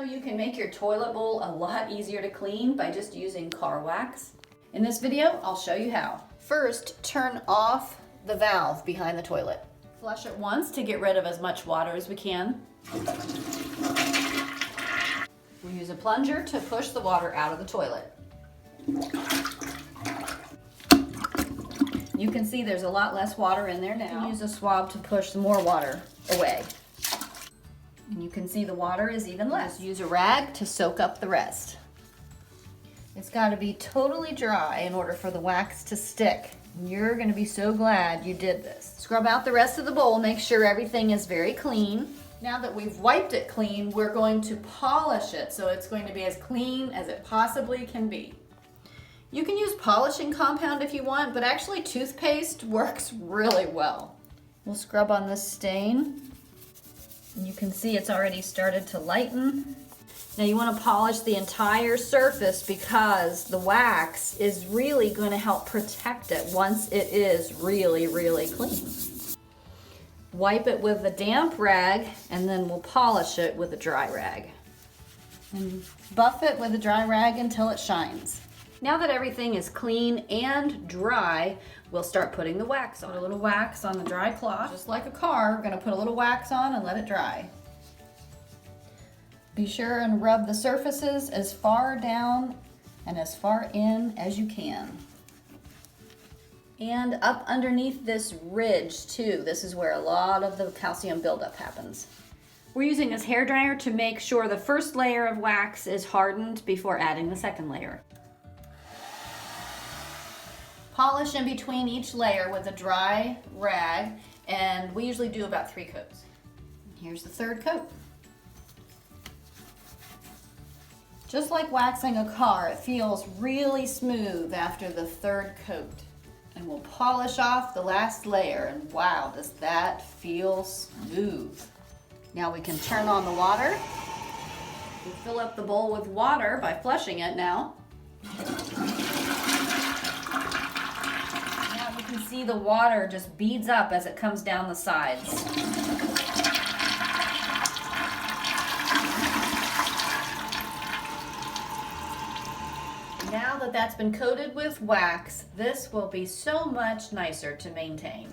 You can make your toilet bowl a lot easier to clean by just using car wax. In this video, I'll show you how. First, turn off the valve behind the toilet. Flush it once to get rid of as much water as we can. We'll use a plunger to push the water out of the toilet. You can see there's a lot less water in there now. You can use a swab to push some more water away. And you can see the water is even less. Just use a rag to soak up the rest. It's got to be totally dry in order for the wax to stick. You're going to be so glad you did this. Scrub out the rest of the bowl, make sure everything is very clean. Now that we've wiped it clean, we're going to polish it so it's going to be as clean as it possibly can be. You can use polishing compound if you want, but actually toothpaste works really well. We'll scrub on this stain. You can see it's already started to lighten. Now you want to polish the entire surface because the wax is really going to help protect it once it is really, really clean. Wipe it with a damp rag and then we'll polish it with a dry rag. And buff it with a dry rag until it shines. Now that everything is clean and dry, we'll start putting the wax on. Put a little wax on the dry cloth. Just like a car, we're going to put a little wax on and let it dry. Be sure and rub the surfaces as far down and as far in as you can. And up underneath this ridge too. This is where a lot of the calcium buildup happens. We're using this hairdryer to make sure the first layer of wax is hardened before adding the second layer. Polish in between each layer with a dry rag, and we usually do about 3 coats. Here's the third coat. Just like waxing a car, it feels really smooth after the third coat. And we'll polish off the last layer, and wow, does that feel smooth. Now we can turn on the water. We fill up the bowl with water by flushing it now. Now you can see the water just beads up as it comes down the sides. Now that that's been coated with wax, this will be so much nicer to maintain.